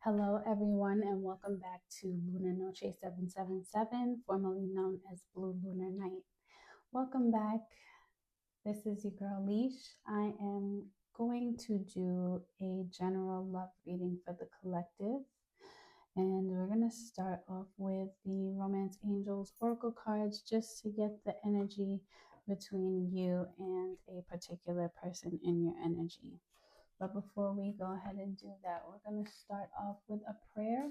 Hello, everyone, and welcome back to Luna Noche 777, formerly known as Blue Lunar Night. Welcome back. This is your girl Leash. I am going to do a general love reading for the collective. And we're going to start off with the Romance Angels Oracle cards just to get the energy between you and a particular person in your energy. But before we go ahead and do that, we're going to start off with a prayer.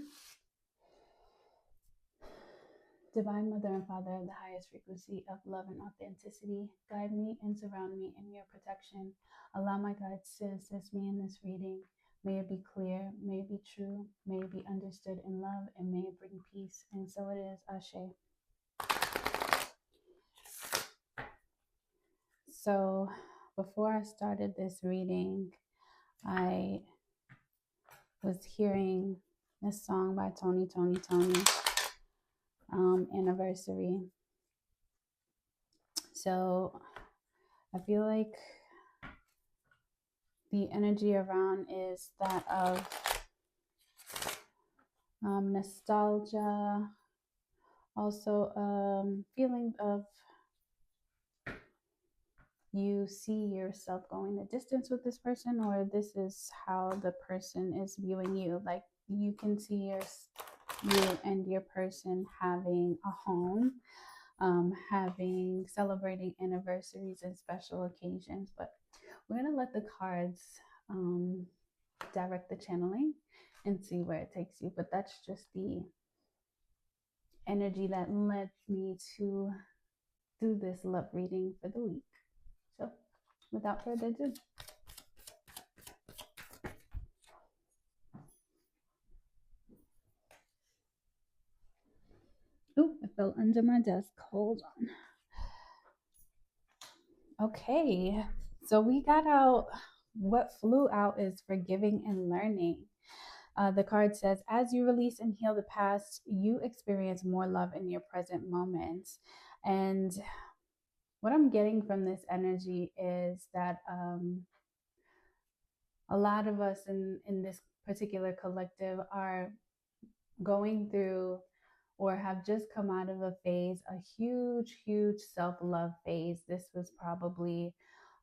Divine Mother and Father of the highest frequency of love and authenticity, guide me and surround me in your protection. Allow my guides to assist me in this reading. May it be clear, may it be true, may it be understood in love, and may it bring peace. And so it is, Ashe. So before I started this reading, I was hearing this song by Tony, Anniversary. So I feel like the energy around is that of nostalgia, also feeling of you see yourself going the distance with this person, or this is how the person is viewing you. Like you can see you and your person having a home, having celebrating anniversaries and special occasions. But we're gonna let the cards direct the channeling and see where it takes you. But that's just the energy that led me to do this love reading for the week. So without further ado, ooh, it fell under my desk. Hold on. Okay, so we got out. What flew out is forgiving and learning. The card says, as you release and heal the past, you experience more love in your present moments. And what I'm getting from this energy is that a lot of us in this particular collective are going through or have just come out of a phase, a huge self-love phase. This was probably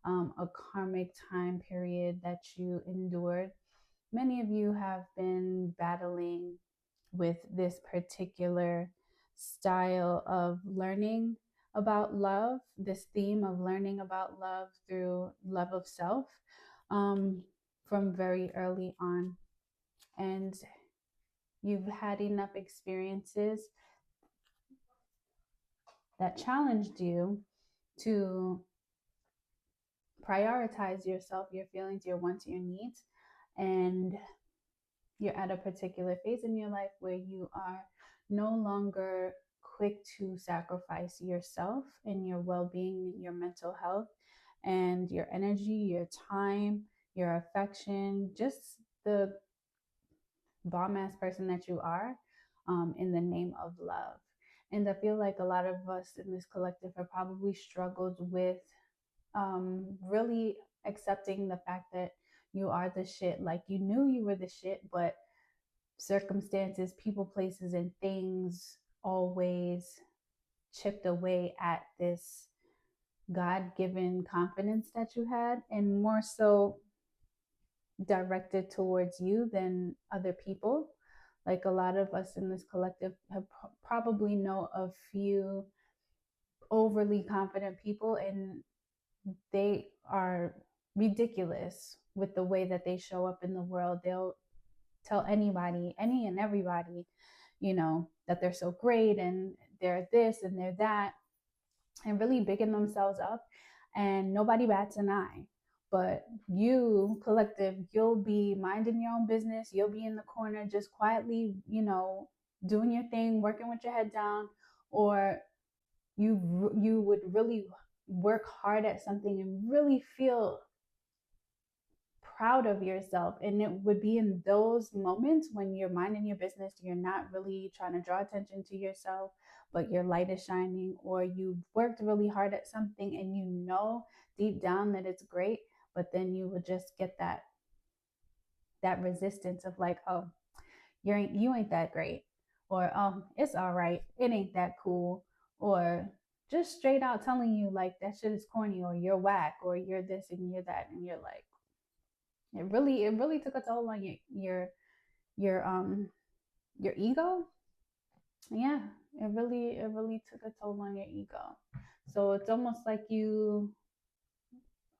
a karmic time period that you endured. Many of you have been battling with this particular style of learning about love, this theme of learning about love through love of self, from very early on. And you've had enough experiences that challenged you to prioritize yourself, your feelings, your wants, your needs. And you're at a particular phase in your life where you are no longer quick to sacrifice yourself and your well-being, your mental health, and your energy, your time, your affection, just the bomb ass person that you are, in the name of love. And I feel like a lot of us in this collective have probably struggled with really accepting the fact that you are the shit. Like you knew you were the shit, but circumstances, people, places, and things always chipped away at this God given confidence that you had, and more so directed towards you than other people. Like a lot of us in this collective have probably know a few overly confident people, and they are ridiculous with the way that they show up in the world. They'll tell anybody, any and everybody, that they're so great and they're this and they're that, and really bigging themselves up, and nobody bats an eye. But you, collective, you'll be minding your own business. You'll be in the corner just quietly, doing your thing, working with your head down, or you would really work hard at something and really feel proud of yourself. And it would be in those moments when you're minding your business, you're not really trying to draw attention to yourself, but your light is shining, or you worked really hard at something and you know deep down that it's great, but then you would just get that resistance of like, oh, you ain't that great, or it's all right, it ain't that cool, or just straight out telling you like that shit is corny, or you're whack, or you're this and you're that, and you're like, it really took a toll on your your ego. Yeah, it really took a toll on your ego. So it's almost like you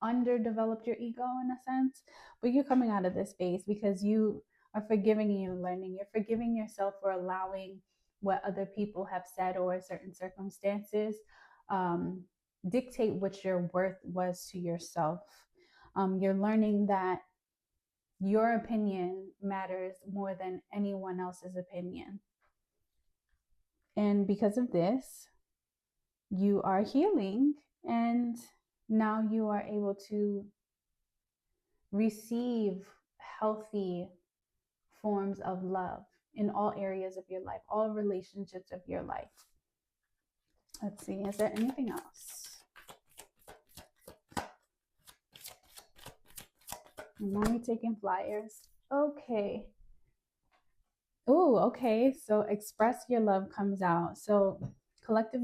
underdeveloped your ego in a sense, but you're coming out of this space because you are forgiving and you're learning. You're forgiving yourself for allowing what other people have said or certain circumstances um, dictate what your worth was to yourself. You're learning that your opinion matters more than anyone else's opinion. And because of this, you are healing, and now you are able to receive healthy forms of love in all areas of your life, all relationships of your life. Let's see, is there anything else? Am I taking flyers? Okay. Oh, okay. So express your love comes out. So collective,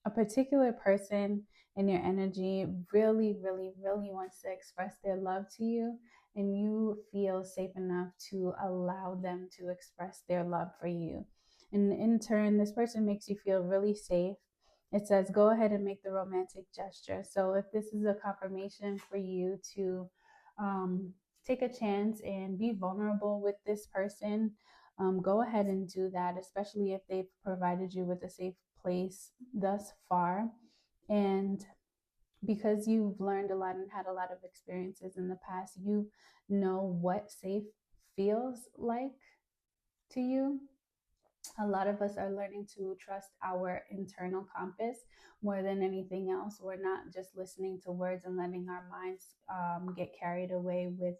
a particular person in your energy really, really, really wants to express their love to you, and you feel safe enough to allow them to express their love for you. And in turn, this person makes you feel really safe. It says, go ahead and make the romantic gesture. So if this is a confirmation for you to um, take a chance and be vulnerable with this person, go ahead and do that, especially if they've provided you with a safe place thus far. And because you've learned a lot and had a lot of experiences in the past, you know what safe feels like to you. A lot of us are learning to trust our internal compass more than anything else. We're not just listening to words and letting our minds get carried away with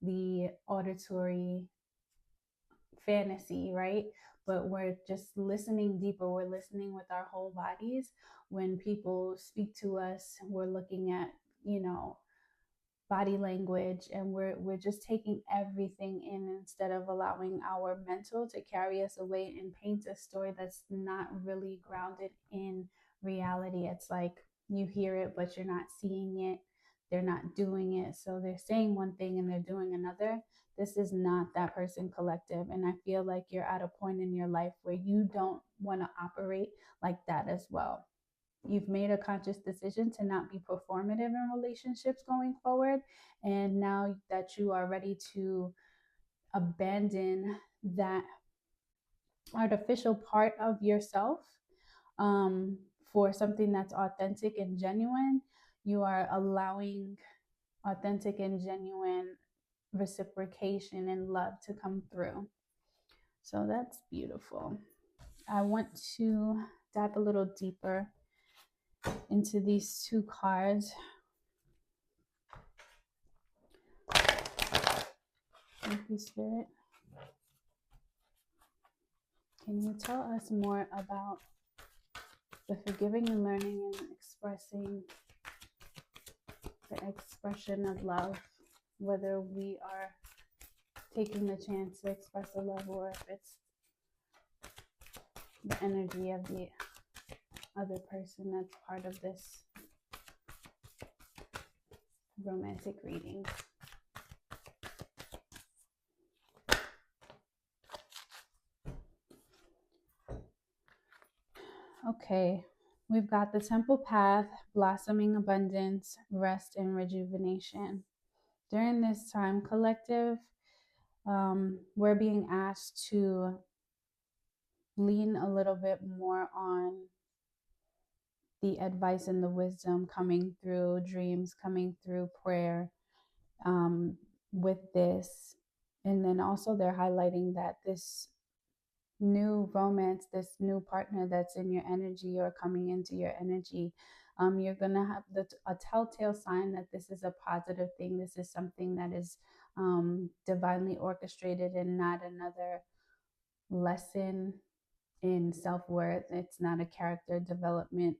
the auditory fantasy, right? But we're just listening deeper. We're listening with our whole bodies. When people speak to us, we're looking at, body language, and we're just taking everything in instead of allowing our mental to carry us away and paint a story that's not really grounded in reality. It's like you hear it but you're not seeing it. They're not doing it, so they're saying one thing and they're doing another. This is not that person collective, and I feel like you're at a point in your life where you don't want to operate like that as well. You've made a conscious decision to not be performative in relationships going forward. And now that you are ready to abandon that artificial part of yourself um, for something that's authentic and genuine, you are allowing authentic and genuine reciprocation and love to come through. So that's beautiful. I want to dive a little deeper into these two cards. Thank you, Spirit. Can you tell us more about the forgiving and learning and expressing the expression of love, whether we are taking the chance to express the love or if it's the energy of the other person that's part of this romantic reading? Okay, we've got the temple path, blossoming abundance, rest, and rejuvenation. During this time, collective, we're being asked to lean a little bit more on the advice and the wisdom coming through dreams, coming through prayer with this. And then also, they're highlighting that this new romance, this new partner that's in your energy or coming into your energy, you're going to have a telltale sign that this is a positive thing. This is something that is divinely orchestrated and not another lesson in self-worth. It's not a character development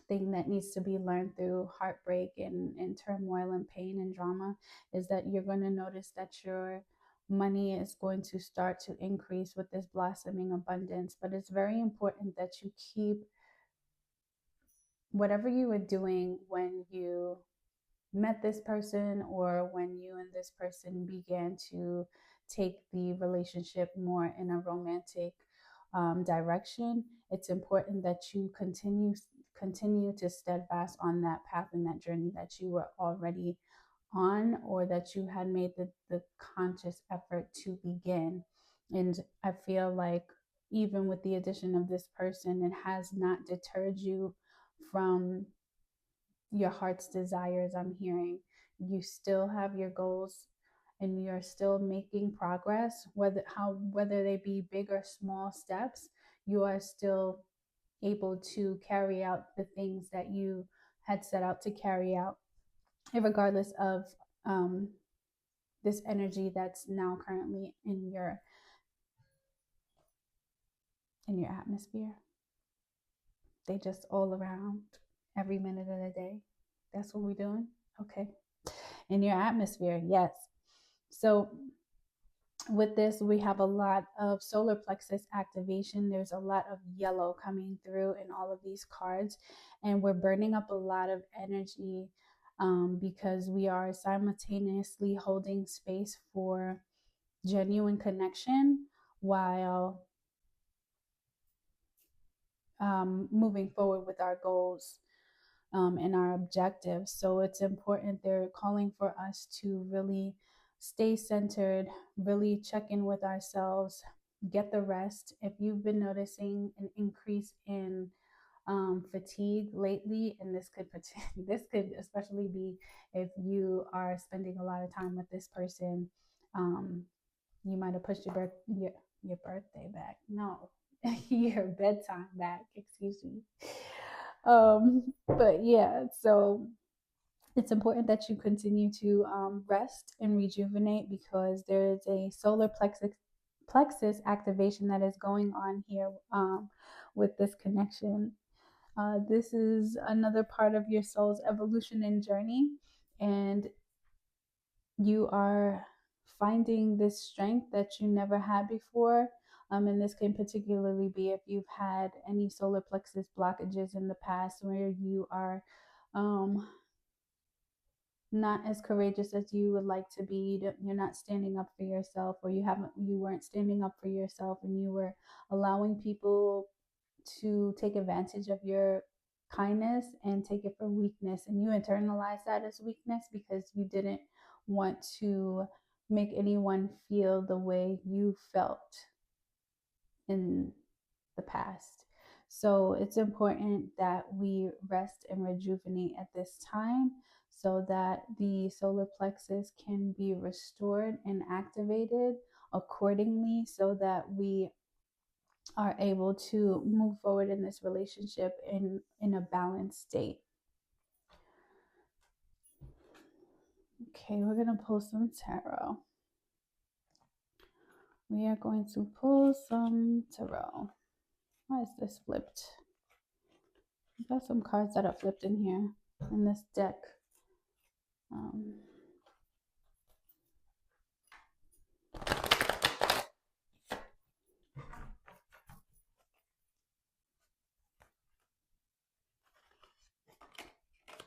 thing that needs to be learned through heartbreak and turmoil and pain and drama. Is that you're going to notice that your money is going to start to increase with this blossoming abundance. But it's very important that you keep whatever you were doing when you met this person, or when you and this person began to take the relationship more in a romantic direction. It's important that you continue to steadfast on that path and that journey that you were already on, or that you had made the conscious effort to begin. And I feel like even with the addition of this person, it has not deterred you from your heart's desires. I'm hearing you still have your goals and you're still making progress, whether they be big or small steps. You are still able to carry out the things that you had set out to carry out, regardless of um, this energy that's now currently in your atmosphere. They just all around every minute of the day. That's what we're doing. Okay. In your atmosphere, yes. So with this, we have a lot of solar plexus activation. There's a lot of yellow coming through in all of these cards, and we're burning up a lot of energy because we are simultaneously holding space for genuine connection while moving forward with our goals and our objectives. So it's important. They're calling for us to really stay centered, really check in with ourselves, get the rest. If you've been noticing an increase in fatigue lately, and this could especially be if you are spending a lot of time with this person. You might have pushed your birthday back. No, your bedtime back. Excuse me. But yeah, so it's important that you continue to rest and rejuvenate, because there is a solar plexus activation that is going on here with this connection. This is another part of your soul's evolution and journey, and you are finding this strength that you never had before. And this can particularly be if you've had any solar plexus blockages in the past, where you are not as courageous as you would like to be. You're not standing up for yourself, or you weren't standing up for yourself, and you were allowing people to take advantage of your kindness and take it for weakness, and you internalize that as weakness because you didn't want to make anyone feel the way you felt in the past. So it's important that we rest and rejuvenate at this time, so that the solar plexus can be restored and activated accordingly, so that we are able to move forward in this relationship in a balanced state. Okay, we're going to pull some tarot. We are going to pull some tarot. Why is this flipped? I've got some cards that are flipped in here in this deck.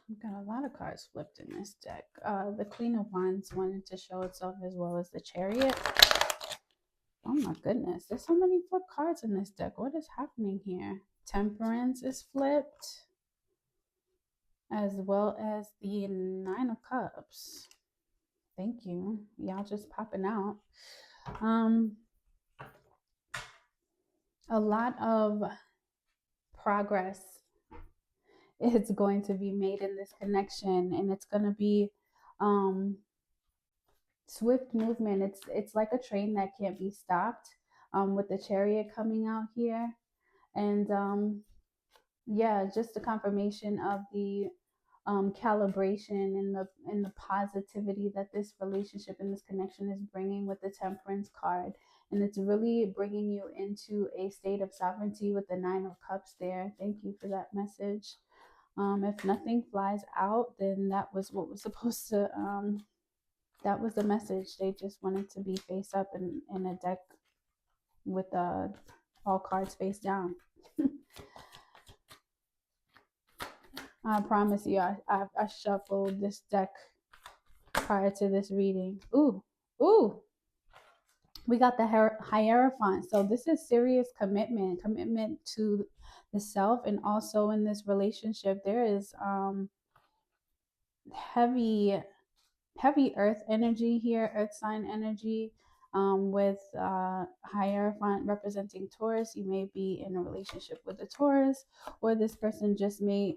We've got a lot of cards flipped in this deck. The Queen of Wands wanted to show itself, as well as the Chariot. Oh my goodness, there's so many flipped cards in this deck. What is happening here? Temperance is flipped, as well as the Nine of Cups. Thank you. Y'all just popping out. A lot of progress is going to be made in this connection, and it's going to be swift movement. It's like a train that can't be stopped, with the Chariot coming out here. And yeah, just a confirmation of the calibration and the positivity that this relationship and this connection is bringing with the Temperance card. And it's really bringing you into a state of sovereignty with the Nine of Cups there. Thank you for that message. If nothing flies out, then that was what was supposed to that was the message. They just wanted to be face up in a deck with all cards face down. I promise you, I shuffled this deck prior to this reading. Ooh, we got the Hierophant. So this is serious commitment to the self, and also in this relationship, there is heavy earth energy here, earth sign energy, with Hierophant representing Taurus. You may be in a relationship with a Taurus, or this person just may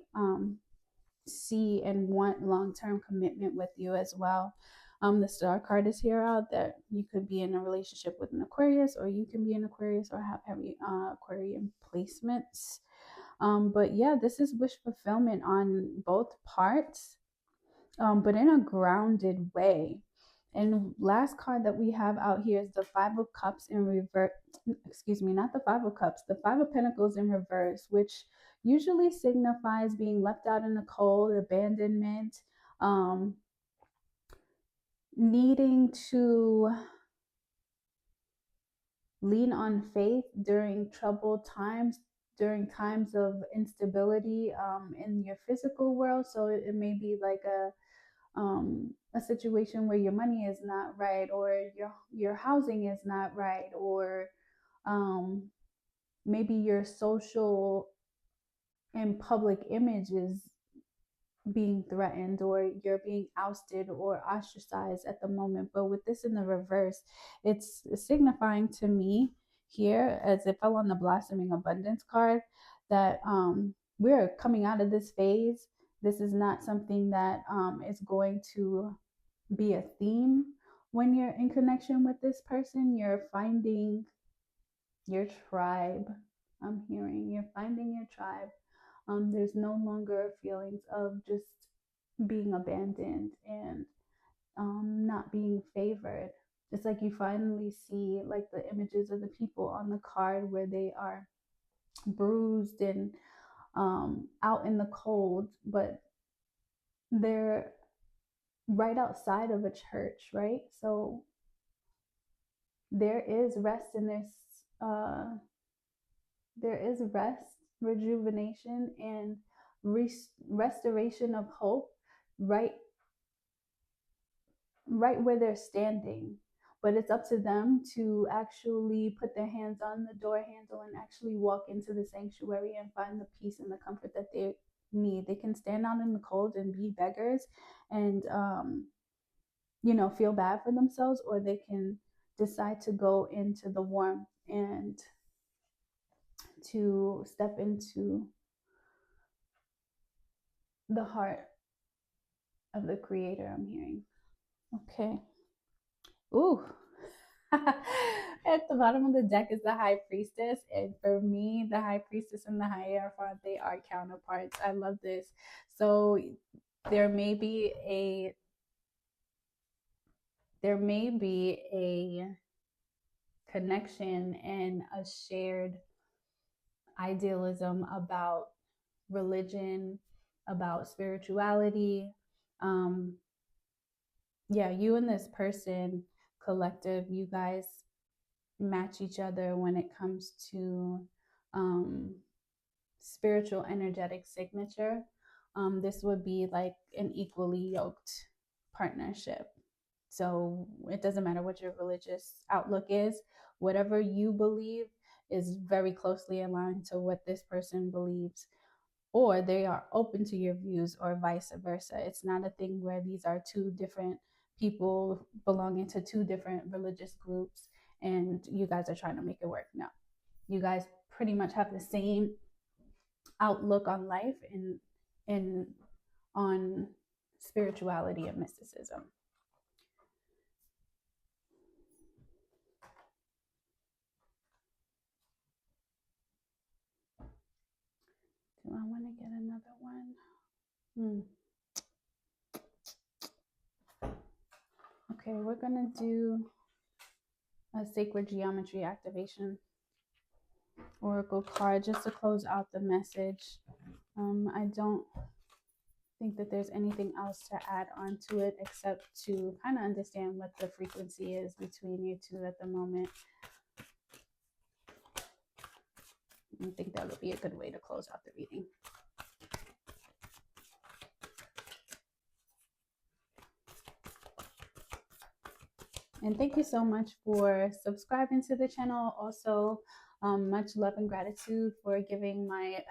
see and want long-term commitment with you as well. The Star card is here out that you could be in a relationship with an Aquarius, or you can be an Aquarius or have heavy Aquarian placements. But yeah, this is wish fulfillment on both parts, but in a grounded way. And last card that we have out here is the Five of Cups in reverse. Excuse me, not the Five of Cups, the Five of Pentacles in reverse, which usually signifies being left out in the cold, abandonment, needing to lean on faith during troubled times, during times of instability in your physical world. So it may be like a situation where your money is not right, or your housing is not right, or maybe your social and public image is being threatened, or you're being ousted or ostracized at the moment. But with this in the reverse, it's signifying to me here, as it fell on the Blossoming Abundance card, that we're coming out of this phase. This is not something that is going to be a theme when you're in connection with this person. You're finding your tribe. I'm hearing you're finding your tribe. There's no longer feelings of just being abandoned and not being favored. It's like you finally see like the images of the people on the card where they are bruised and out in the cold, but they're right outside of a church, right? So there is rest in this. There is rest, rejuvenation, and restoration of hope, right where they're standing. But it's up to them to actually put their hands on the door handle and actually walk into the sanctuary and find the peace and the comfort that they need. They can stand out in the cold and be beggars and feel bad for themselves, or they can decide to go into the warmth and to step into the heart of the Creator, I'm hearing. Okay. Ooh. At the bottom of the deck is the High Priestess. And for me, the High Priestess and the Hierophant, they are counterparts. I love this. So there may be a connection and a shared idealism about religion, about spirituality. You and this person, collective, you guys match each other when it comes to spiritual energetic signature. This would be like an equally yoked partnership. So it doesn't matter what your religious outlook is, whatever you believe is very closely aligned to what this person believes, or they are open to your views, or vice versa. It's not a thing where these are two different people belonging to two different religious groups and you guys are trying to make it work. No, you guys pretty much have the same outlook on life and on spirituality and mysticism. Do I want to get another one? Okay, we're going to do a Sacred Geometry Activation Oracle card just to close out the message. I don't think that there's anything else to add on to it except to kind of understand what the frequency is between you two at the moment. I think that would be a good way to close out the reading. And thank you so much for subscribing to the channel. Also, much love and gratitude for giving my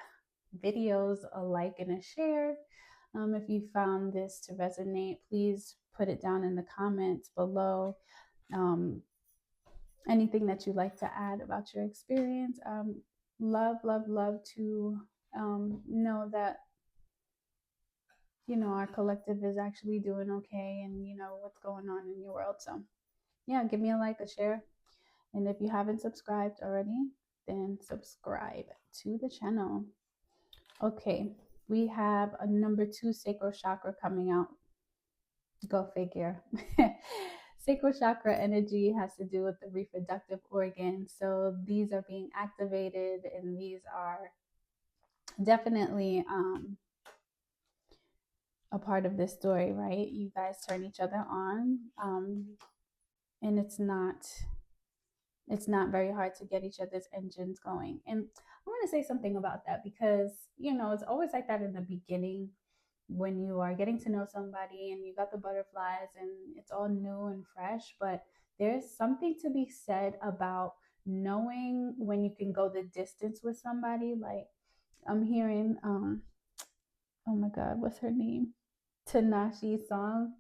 videos a like and a share. If you found this to resonate, please put it down in the comments below. Anything that you'd like to add about your experience. Love to know that, you know, our collective is actually doing okay, and you know what's going on in your world. So yeah, give me a like, a share, and if you haven't subscribed already, then subscribe to the channel. Okay, we have a number 2 sacral chakra coming out. Go figure. Sacral chakra energy has to do with the reproductive organs. So these are being activated, and these are definitely a part of this story, right? You guys turn each other on, and it's not very hard to get each other's engines going. And I want to say something about that because, you know, it's always like that in the beginning when you are getting to know somebody and you got the butterflies and it's all new and fresh. But there's something to be said about knowing when you can go the distance with somebody. Like I'm hearing, oh my God, what's her name? Tinashe's song,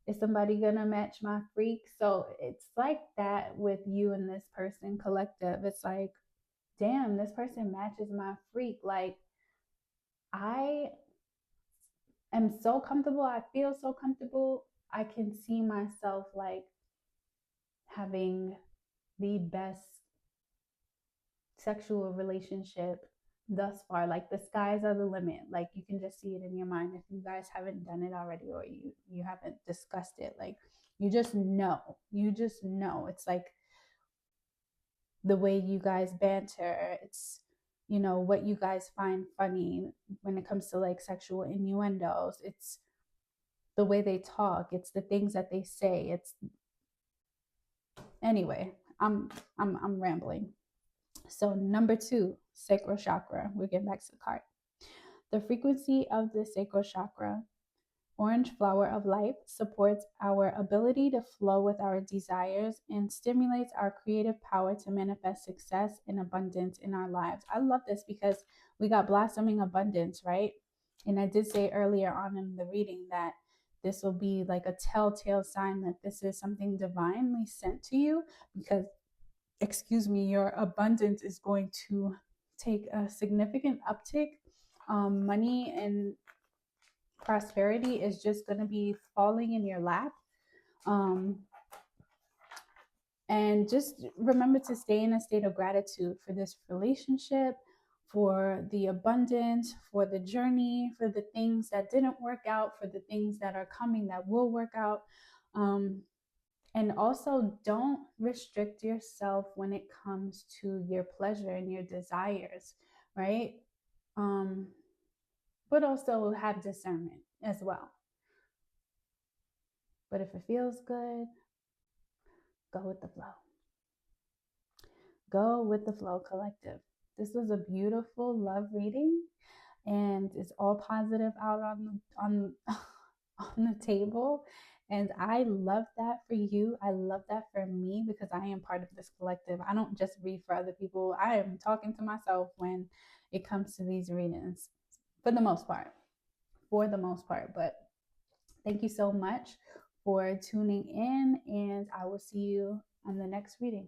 Is Somebody Gonna Match My Freak? So it's like that with you and this person collective. It's like, damn, this person matches my freak. Like, I am so comfortable. I feel so comfortable. I can see myself like having the best sexual relationship thus far. Like the skies are the limit. Like you can just see it in your mind if you guys haven't done it already, or you haven't discussed it. Like you just know. It's like the way you guys banter. It's, you know, what you guys find funny when it comes to like sexual innuendos. It's the way they talk. It's the things that they say. It's anyway. I'm rambling. So number 2, sacral chakra. We're getting back to the card. The frequency of the sacral chakra, orange flower of life, supports our ability to flow with our desires and stimulates our creative power to manifest success and abundance in our lives. I love this because we got blossoming abundance, right? And I did say earlier on in the reading that this will be like a telltale sign that this is something divinely sent to you, because your abundance is going to take a significant uptick. Money and prosperity is just going to be falling in your lap. And just remember to stay in a state of gratitude for this relationship, for the abundance, for the journey, for the things that didn't work out, for the things that are coming that will work out. And also, don't restrict yourself when it comes to your pleasure and your desires, right? But also have discernment as well. But if it feels good, go with the flow. Go with the flow, collective. This was a beautiful love reading, and it's all positive out on the table. And I love that for you. I love that for me because I am part of this collective. I don't just read for other people. I am talking to myself when it comes to these readings for the most part. But thank you so much for tuning in, and I will see you on the next reading.